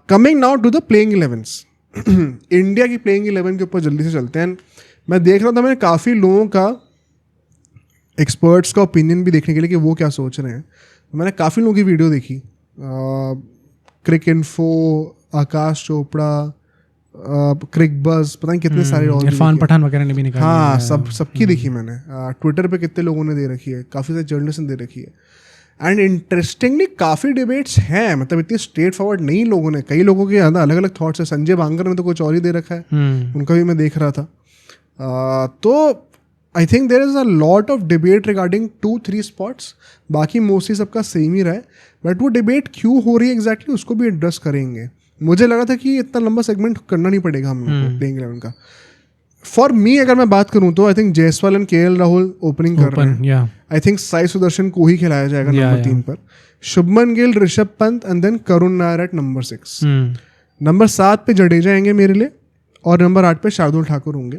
Coming now to the playing 11s. India की playing 11 के ऊपर जल्दी से चलते हैं. मैं देख रहा था, मैंने काफ़ी लोगों का, एक्सपर्ट्स का ओपिनियन भी देखने के लिए कि वो क्या सोच रहे हैं. मैंने काफ़ी लोगों की वीडियो देखी, क्रिक इन्फो, आकाश चोपड़ा, क्रिक बज, पता नहीं कितने सारे और इरफान पठान वगैरह ने भी निकाली. हाँ, सबकी देखी मैंने. ट्विटर पे कितने लोगों ने दे रखी है, काफ़ी सारे जर्नलिस्ट ने दे रखी है. एंड इंटरेस्टिंगली काफ़ी डिबेट्स हैं, मतलब इतनी स्ट्रेट फॉरवर्ड नहीं लोगों ने, कई लोगों के ज़्यादा अलग अलग थॉट्स है. संजय बांगर ने तो कुछ और ही दे रखा है, उनका भी मैं देख रहा था. तो I think there is a lot of debate regarding 2-3 spots. बाकी मोस्टली सबका सेम ही रहा है, बट वो डिबेट क्यों हो रही है एग्जैक्टली उसको भी एड्रेस करेंगे. मुझे लगा था कि इतना लंबा सेगमेंट करना नहीं पड़ेगा हम लोग को प्लेइंग 11 का. फॉर मी अगर मैं बात करूं तो I think Jaiswal and KL Rahul opening कर रहे हैं. आई थिंक साई सुदर्शन को ही खिलाया जाएगा नंबर 3 पर. Shubman Gill, Rishabh Pant and then Karun Nair at number 6. Number 7 पे जडेजा आएंगे मेरे लिए, और नंबर 8 पे शार्दुल ठाकुर होंगे.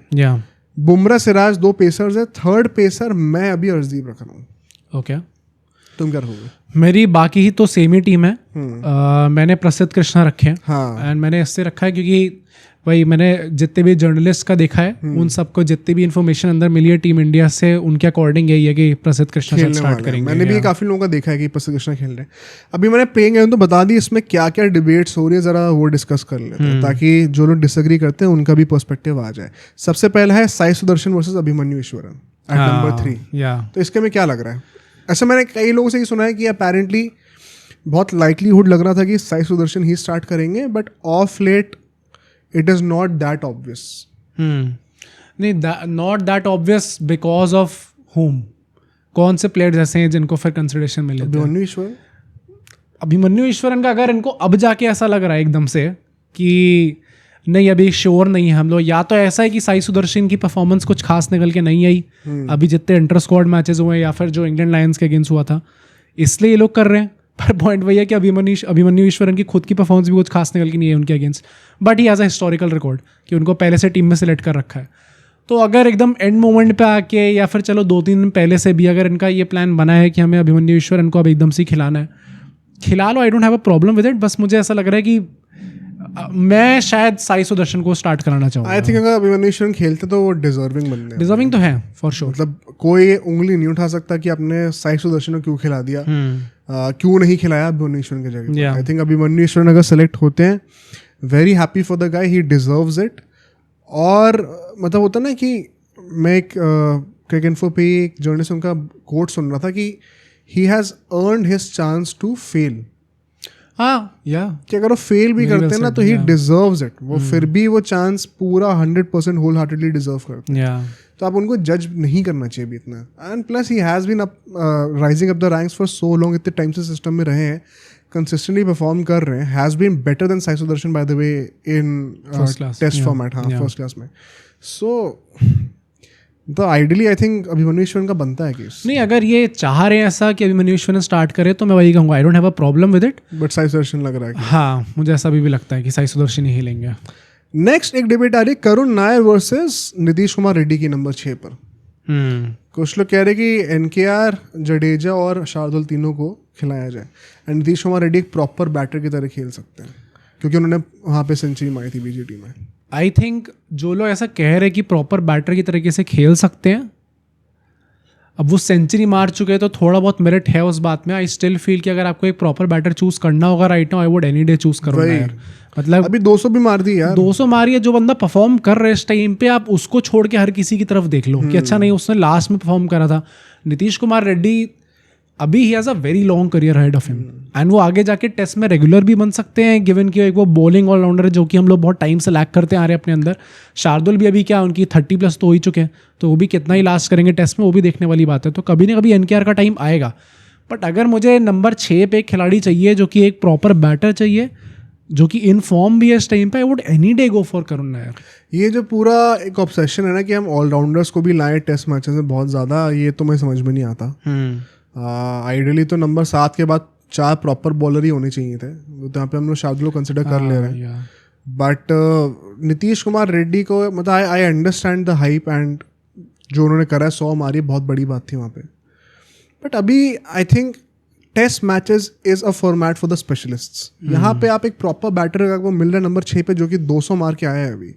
बुमराह सिराज 2 पेसर्स है. थर्ड पेसर मैं अभी अर्शदीप रख रहा हूँ. ओके, तुम क्या रखोगे? मेरी बाकी ही तो सेम ही टीम है. मैंने प्रसिद्ध कृष्णा रखे हैं. हाँ. एंड मैंने इससे रखा है क्योंकि भाई मैंने जितने भी जर्नलिस्ट का देखा है, उन सबको जितनी भी इन्फॉर्मेशन अंदर मिली है टीम इंडिया से, उनके अकॉर्डिंग यही है कि प्रसिद्ध कृष्णा से स्टार्ट करेंगे. मैंने भी काफ़ी लोगों का देखा है कि प्रसिद्ध कृष्णा खेल रहे हैं. अभी मैंने प्लेइंग 11 तो बता दी, इसमें क्या क्या डिबेट्स हो रही है ज़रा वो डिस्कस कर लेते हैं, ताकि जो लोग डिसएग्री करते हैं उनका भी पर्सपेक्टिव आ जाए. सबसे पहला है Sai Sudharsan versus Abhimanyu Easwaran at number 3. तो इसके में क्या लग रहा है? ऐसा मैंने कई लोगों से ये सुना है कि अपेरेंटली बहुत लाइकलीहुड लग रहा था कि साई सुदर्शन ही स्टार्ट करेंगे, but of late it is not that obvious. नहीं, not that obvious because of home. कौन से प्लेयर्स ऐसे हैं जिनको फिर कंसिडरेशन मिले? अभिमन्यु ईश्वरन का अगर इनको अब जाके ऐसा लग रहा है एकदम से कि नहीं अभी श्योर नहीं है हम लोग, या तो ऐसा है कि साई सुदर्शन की परफॉर्मेंस कुछ खास निकल के नहीं आई अभी जितने इंटर स्क्वाड मैचेस हुए, या फिर जो इंग्लैंड लायंस के अगेंस्ट हुआ था, इसलिए ये लोग कर रहे हैं. पर पॉइंट वही है कि अभिमन्यु ईश्वरन की खुद की परफॉर्मेंस भी कुछ खास निकल की नहीं है उनके against, but he has a historical record कि उनको पहले से टीम में सेलेक्ट कर रखा है. तो अगर एकदम एंड मोमेंट पे आके, या फिर चलो 2-3 दिन पहले से भी अगर इनका ये प्लान बना है कि हमें अभिमन्यु ईश्वरन को अब एकदम से खिलाना है, खिला लो. I don't have a problem with it. बस मुझे ऐसा लग रहा है कि मैं शायद साई सुदर्शन को स्टार्ट कराना चाहूँगा. आई थिंक अगर अभिमन्यु ईश्वरन खेलते तो वो डिजर्विंग तो है फॉर श्योर. मतलब कोई उंगली नहीं उठा सकता कि आपने साई सुदर्शन को क्यों खिला दिया, क्यों नहीं खिलाया अभिमन्यु ईश्वरन की जगह. आई थिंक अभिमन्यु ईश्वरन अगर सेलेक्ट होते हैं, very happy for the guy, he deserves it. और मतलब होता ना कि मैं एक क्रिक इन्फो पे एक जर्नलिस्ट उनका कोट सुन रहा था कि he has earned his chance to fail. हाँ, कि अगर वो फेल भी करते हैं ना तो ही डिजर्व्स इट. वो फिर भी वो चांस पूरा 100% होल हार्टेडली डिजर्व करते हैं. तो आप उनको जज नहीं करना चाहिए भी इतना. And plus he has been rising up the ranks for so long, इतने टाइम से सिस्टम में रहे हैं, कंसिस्टेंटली परफॉर्म कर रहे हैं. Has been better than Sai Sudharsan by the way in test format. हाँ, फर्स्ट क्लास में. सो तो ideally I think Abhimanyu Easwaran का बनता है केस. नहीं, अगर ये चाह रहे हैं ऐसा कि अभिमन्यु ईश्वरन स्टार्ट करे तो मैं वही कहूँगा, आई don't have a problem with it. But Sai Sudarshan लग रहा है. हाँ, मुझे ऐसा भी लगता है कि साई सुदर्शन ही लेंगे. नेक्स्ट एक डिबेट आ रही है करुण नायर वर्सेस नीतीश कुमार रेड्डी की नंबर 6 पर. कुछ लोग कह रहे हैं कि एनकेआर, जडेजा और शार्दुल तीनों को खिलाया जाए, एंड नीतीश कुमार रेड्डी एक प्रॉपर बैटर की तरह खेल सकते हैं क्योंकि उन्होंने वहाँ पे सेंचुरी मारी थी बीजेटी में. आई थिंक जो लोग ऐसा कह रहे हैं कि प्रॉपर बैटर की तरीके से खेल सकते हैं, अब वो सेंचुरी मार चुके हैं तो थोड़ा बहुत मेरिट है उस बात में. आई स्टिल फील कि अगर आपको एक प्रॉपर बैटर चूज करना होगा right now, I would any day choose करूँगा यार. मतलब अभी 200 भी मार दी यार. 200 मारी है. जो बंदा परफॉर्म कर रहा है इस टाइम पे, आप उसको छोड़ के हर किसी की तरफ देख लो कि अच्छा नहीं उसने लास्ट में परफॉर्म करा था. नीतीश कुमार रेड्डी अभी he has a very long career head of him, and वो आगे जाके टेस्ट में रेगुलर भी बन सकते हैं गिवन कि एक वो बॉलिंग ऑलराउंडर है जो कि हम लोग बहुत टाइम से लैक करते आ रहे हैं अपने अंदर. शार्दुल भी अभी क्या उनकी 30+ तो हो ही चुके हैं, तो वो भी कितना ही लास्ट करेंगे टेस्ट में वो भी देखने वाली बात है. तो कभी ना कभी एनकेआर का टाइम आएगा. बट अगर मुझे नंबर 6 पे एक खिलाड़ी चाहिए जो कि एक प्रॉपर बैटर चाहिए जो कि इन फॉर्म भी है इस टाइम पे, I would any day go for Karun Nair. ये जो पूरा एक ऑब्सेशन है ना कि हम ऑलराउंडर्स को भी लाएं टेस्ट मैचेस में बहुत ज़्यादा, ये तो मैं समझ में नहीं आता. आइडियली तो नंबर 7 के बाद 4 प्रॉपर बॉलर ही होने चाहिए थे, तो यहाँ पे हम लोग शार्दुल को कंसिडर कर ले रहे हैं. बट नीतीश कुमार रेड्डी को मतलब I understand the hype, and जो उन्होंने करा है 100 मारी बहुत बड़ी बात थी वहाँ पे. बट अभी I think test matches is a format for the specialists. यहाँ पे आप एक प्रॉपर बैटर आपको मिल रहा है नंबर 6 पे जो कि 200 मार के आया है अभी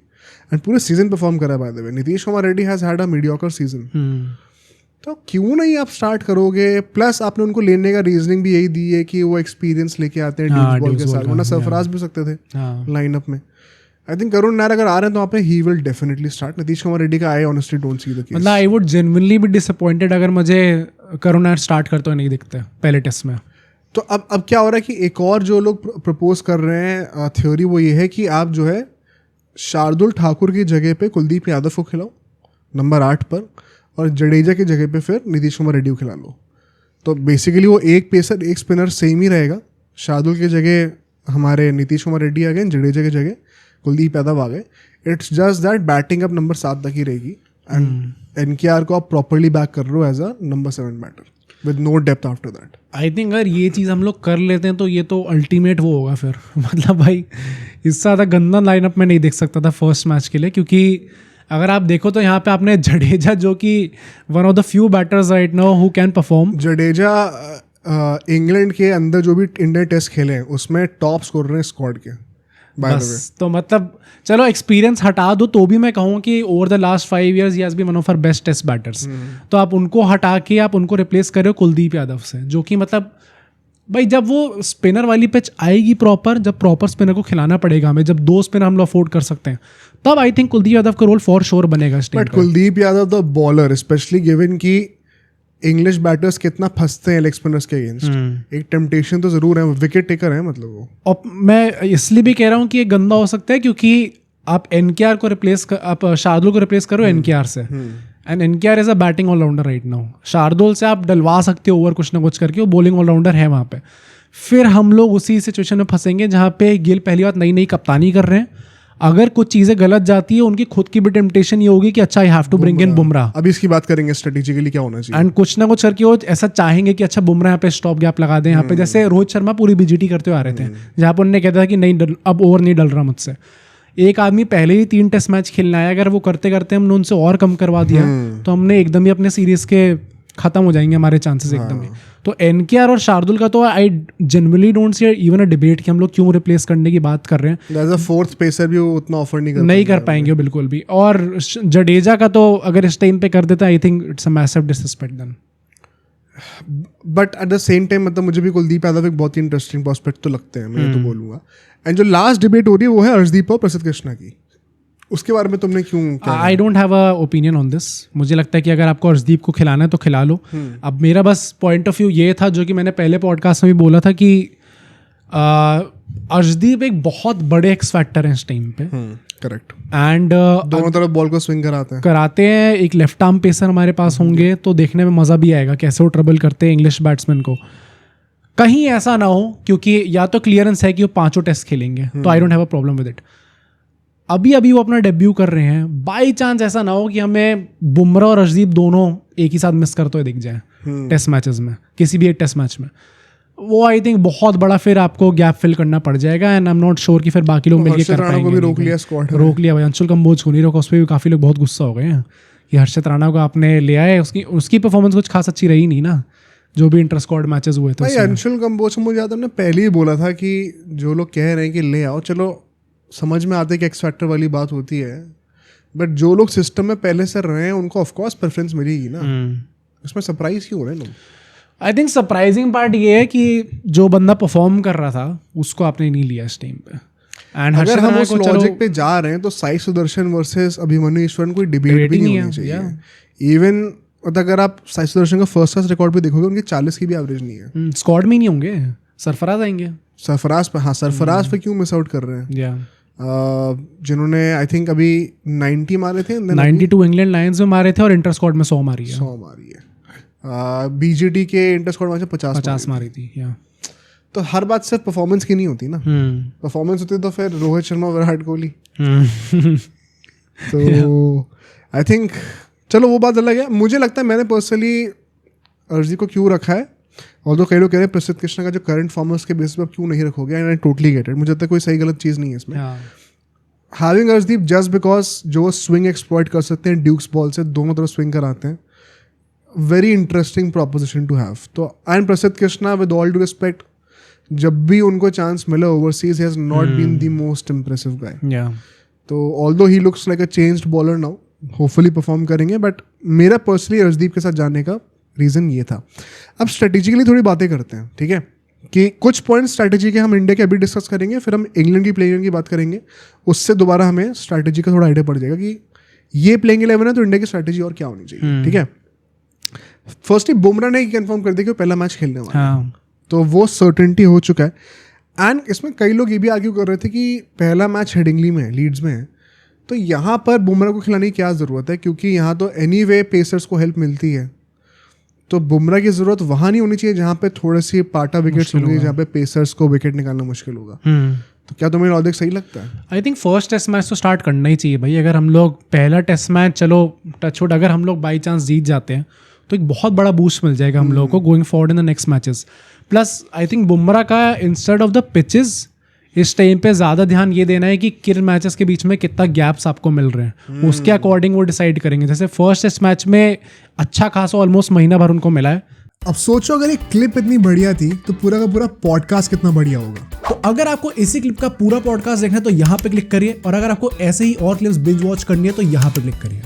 एंड पूरे सीजन परफॉर्म करा है. Bye the way Nitish Kumar Reddy has had a mediocre season. तो क्यों नहीं आप स्टार्ट करोगे. प्लस आपने उनको लेने का रीजनिंग भी यही दी है कि वो एक्सपीरियंस लेके आते हैं ड्यूस बॉल के साथ, वरना सरफराज भी सकते थे लाइनअप में. आई थिंक करुण नायर अगर आ रहे हैं तो आप he will definitely start. Nitish Kumar Reddy का I honestly don't see the case. मतलब I would genuinely be disappointed अगर मुझे करुण नायर स्टार्ट करते हुए नहीं दिखते पहले टेस्ट में. तो अब क्या हो रहा है कि एक और जो लोग प्रपोज कर रहे हैं थ्योरी वो ये है कि आप जो है शार्दुल ठाकुर की जगह पे कुलदीप यादव को खिलाओ नंबर 8 पर और जडेजा की जगह पे फिर नीतीश कुमार रेड्डी को खिला लो. तो बेसिकली वो एक पेसर एक स्पिनर सेम ही रहेगा. शार्दुल की जगह हमारे नीतीश कुमार रेड्डी आ गए, जडेजा की जगह कुलदीप यादव आ गए. इट्स जस्ट दैट बैटिंग अब नंबर 7 तक ही रहेगी एंड एनकेआर को आप प्रॉपरली बैक कर रहे हो as a number 7 batter with no depth after that. I think अगर ये चीज़ हम लोग कर लेते हैं तो ये तो अल्टीमेट वो होगा फिर. मतलब भाई इससे ज़्यादा गंदा लाइनअप में नहीं देख सकता था फर्स्ट मैच के लिए. क्योंकि अगर आप देखो तो यहाँ पे आपने जडेजा जो कि one of the few batters right now who can perform. Jadeja England के अंदर जो भी इंडियन टेस्ट खेले हैं उसमें टॉप स्कोरर हैं स्क्वाड के. बस तो मतलब चलो एक्सपीरियंस हटा दो तो भी मैं कहूँ कि over the last 5 years he has been one of our best test batters. तो आप उनको हटा के आप उनको रिप्लेस कर रहे हो कुलदीप यादव से, जो कि मतलब भाई जब वो स्पिनर वाली पिच आएगी प्रॉपर, जब प्रॉपर स्पिनर को खिलाना पड़ेगा हमें, जब 2 स्पिनर हम लोग अफोर्ड कर सकते हैं, तब आई थिंक कुलदीप यादव का रोल फॉर श्योर बनेगा. But Kuldeep Yadav the bowler specially given कि इंग्लिश बैटर्स कितना फंसते हैं लेग स्पिनर्स के अगेंस्ट, एक टेम्पटेशन तो जरूर है. विकेट टेकर है मतलब वो. और मैं इसलिए भी कह रहा हूँ कि ये गंदा हो सकता है क्योंकि आप एनकेआर को रिप्लेस आप शार्दुल को रिप्लेस करो एनकेआर से and NKR is a batting allrounder right now. Shardul से आप डलवा सकते हो ओवर कुछ ना कुछ करके, वो बॉलिंग ऑलराउंडर है वहाँ पे. फिर हम लोग उसी सिचुएशन में फंसेंगे जहाँ पे गिल पहली बात नई कप्तानी कर रहे हैं. अगर कुछ चीज़ें गलत जाती है उनकी खुद की भी टेम्पटेशन ये होगी कि अच्छा I have to bring in Bumrah. अभी इसकी बात करेंगे स्ट्रेटेजिकली क्या होना चाहिए एंड कुछ ना कुछ करके वो ऐसा चाहेंगे कि अच्छा बुमराह यहाँ पे स्टॉप गैप लगा दें यहाँ पे. जैसे रोहित शर्मा पूरी बीजीटी करते हुए आ रहे थे जहाँ पर उन्होंने कहता था कि नहीं अब ओवर नहीं डल रहा मुझसे. एक आदमी पहले ही 3 टेस्ट मैच खेलना है, अगर वो करते करते हमने उनसे और कम करवा दिया तो हमने एकदम ही अपने सीरीज के खत्म हो जाएंगे हमारे चांसेस एकदम ही. तो एनकेआर और शार्दुल का तो I generally don't see even a debate कि हम लोग क्यों रिप्लेस करने की बात कर रहे हैं. एज अ फोर्थ पेसर भी वो उतना ऑफर नहीं कर पाएंगे बिल्कुल भी. और जडेजा का तो अगर इस टाइम पे कर देता I think it's a massive disrespect then. But at the same time मतलब मुझे भी कुलदीप यादव एक बहुत ही इंटरेस्टिंग प्रोस्पेक्ट तो लगते हैं, मैं ये तो बोलूँगा. एंड जो लास्ट डिबेट हो रही है वो है अर्शदीप और प्रसिद्ध कृष्णा की. उसके बारे में तुमने क्यों? आई don't have a opinion on this. मुझे लगता है कि अगर आपको अर्शदीप को खिलाना है तो खिला लो. अब मेरा बस पॉइंट ऑफ व्यू ये था जो कि मैंने पहले पॉडकास्ट में भी बोला था कि अर्शदीप एक बहुत बड़े एक्स फैक्टर हैं इस टाइम पे. करेक्ट. एंड दोनों तरफ बॉल को स्विंग कराते हैं. एक लेफ्ट आर्म पेसर हमारे पास होंगे तो देखने में मज़ा भी आएगा कैसे वो ट्रबल करते हैं इंग्लिश बैट्समैन को. कहीं ऐसा ना हो क्योंकि या तो क्लियरेंस है कि वो 5 टेस्ट खेलेंगे तो आई don't have a problem with it. अभी वो अपना डेब्यू कर रहे हैं, बाई चांस ऐसा ना हो कि हमें बुमराह और अर्शदीप दोनों एक ही साथ मिस करते हुए दिख जाए टेस्ट मैचेस में, किसी भी एक टेस्ट मैच में. वो आई थिंक बहुत बड़ा फिर आपको गैप फिल करना पड़ जाएगा and I am not sure कि फिर बाकी लोग मिलकर कर पाएंगे. रोक लिया भाई, अंशुल कंबोज को नहीं रोका, उस पर भी काफ़ी लोग बहुत गुस्सा हो गए हैं कि हर्षित राणा को आपने ले आए, उसकी परफॉर्मेंस कुछ खास अच्छी रही नहीं ना जो भी इंटर स्क्वाड मैचेस हुए थे. अंशुल कंबोज को मुझे याद है पहले ही बोला था कि जो लोग कह रहे हैं कि ले आओ, चलो समझ में आते कि एक्स फैक्टर वाली बात होती है, बट जो लोग सिस्टम में पहले से रहे हैं उनको ऑफकोर्स प्रेफरेंस मिलेगी ना. इसमें सरप्राइज क्यों हो रहे हैं लोग? आई थिंक सरप्राइजिंग पार्ट ये है कि जो बंदा परफॉर्म कर रहा था उसको आपने नहीं लिया इस टाइम पे. एंड अगर हम उस लॉजिक पे जा रहे हैं तो साई सुदर्शन वर्सेस अभिमन्यु ईश्वरन कोई डिबेट भी नहीं होनी चाहिए. इवन अगर आप साई सुदर्शन का फर्स्ट क्लास रिकॉर्ड पे देखोगे उनकी 40 की भी एवरेज नहीं है. स्क्वाड में नहीं होंगे, सरफराज आएंगे. सरफराज पे, हाँ सरफराज पे क्यों मिस आउट कर रहे हैं? जिन्होंने आई थिंक अभी 90 मारे थे, 92 इंग्लैंड लायंस में मारे थे और इंटर स्क्वाड में 100 मारी है. बीजीटी के इंटर स्क्वाड मैच में 50 मारी थी. तो हर बात सिर्फ परफॉर्मेंस की नहीं होती ना. परफॉर्मेंस होती तो फिर रोहित शर्मा, विराट कोहली. तो आई थिंक चलो वो बात अलग है. मुझे लगता है मैंने पर्सनली अर्शदीप को क्यों रखा है, और कई लोग कह रहे हैं प्रसिद्ध कृष्णा का जो करंट फॉर्मर्स के बेसिस पर क्यों नहीं रखोगे, and I totally get it. मुझे लगता है कोई सही गलत चीज़ नहीं है इसमें. हैविंग अर्शदीप जस्ट बिकॉज जो स्विंग एक्सप्लॉइट कर सकते हैं ड्यूक्स बॉल से, दोनों तरफ स्विंग कराते हैं. Very interesting proposition to have. तो and Prasidh Krishna, with all due respect, जब भी उनको चांस मिला overseas, has not been the most impressive guy. तो although he looks like a changed bowler now, hopefully perform करेंगे. बट मेरा पर्सनली अर्शदीप के साथ जाने का रीज़न ये था. अब स्ट्रेटेजिकली थोड़ी बातें करते हैं, ठीक है, कि कुछ पॉइंट स्ट्रैटेजी के हम इंडिया के अभी डिस्कस करेंगे, फिर हम इंग्लैंड की प्लेइंग की बात करेंगे. उससे दोबारा हमें स्ट्रैटेजी का थोड़ा आइडिया पड़ जाएगा कि ये प्लेइंग 11 है तो इंडिया की स्ट्रैटेजी और क्या होनी चाहिए. ठीक है, फर्स्टली बुमराह ने कंफर्म कर दिया कि वो पहला मैच खेलने वाला है, तो वो सर्टेनिटी हो चुका है. एंड इसमें कई लोग ये भी आर्ग्यू कर रहे थे कि पहला मैच हेडिंगली में है, लीड्स में है, तो यहाँ पर बुमराह को खिलाने की क्या ज़रूरत है, क्योंकि यहाँ तो एनीवे पेसर्स को हेल्प मिलती है. तो बुमराह की ज़रूरत वहाँ नहीं होनी चाहिए जहाँ पे थोड़ी सी पाटा विकेट्स होंगे, जहाँ पे पेसर्स को विकेट निकालना मुश्किल होगा. तो क्या तुम्हें लॉजिक सही लगता है? I think first test match तो स्टार्ट करना ही चाहिए भाई. अगर हम लोग पहला टेस्ट मैच, चलो टचवुड, अगर हम लोग बाई चांस जीत जाते हैं तो एक बहुत बड़ा बूस्ट मिल जाएगा हम लोगों को going forward in the next matches. Plus I think Bumrah का इंस्टेड ऑफ द पिचेस इस टाइम पे ज़्यादा ध्यान ये देना है कि किन मैचेस के बीच में कितना गैप्स आपको मिल रहे हैं, उसके अकॉर्डिंग वो डिसाइड करेंगे. जैसे फर्स्ट टेस्ट मैच में अच्छा खासा ऑलमोस्ट महीना भर उनको मिला है. अब सोचो अगर एक क्लिप इतनी बढ़िया थी तो पूरा का पूरा पॉडकास्ट कितना बढ़िया होगा. तो अगर आपको इसी क्लिप का पूरा पॉडकास्ट देखना है तो यहाँ पे क्लिक करिए, और अगर आपको ऐसे ही और क्लिप्स बिंज वॉच करनी है तो यहाँ पे क्लिक करिए.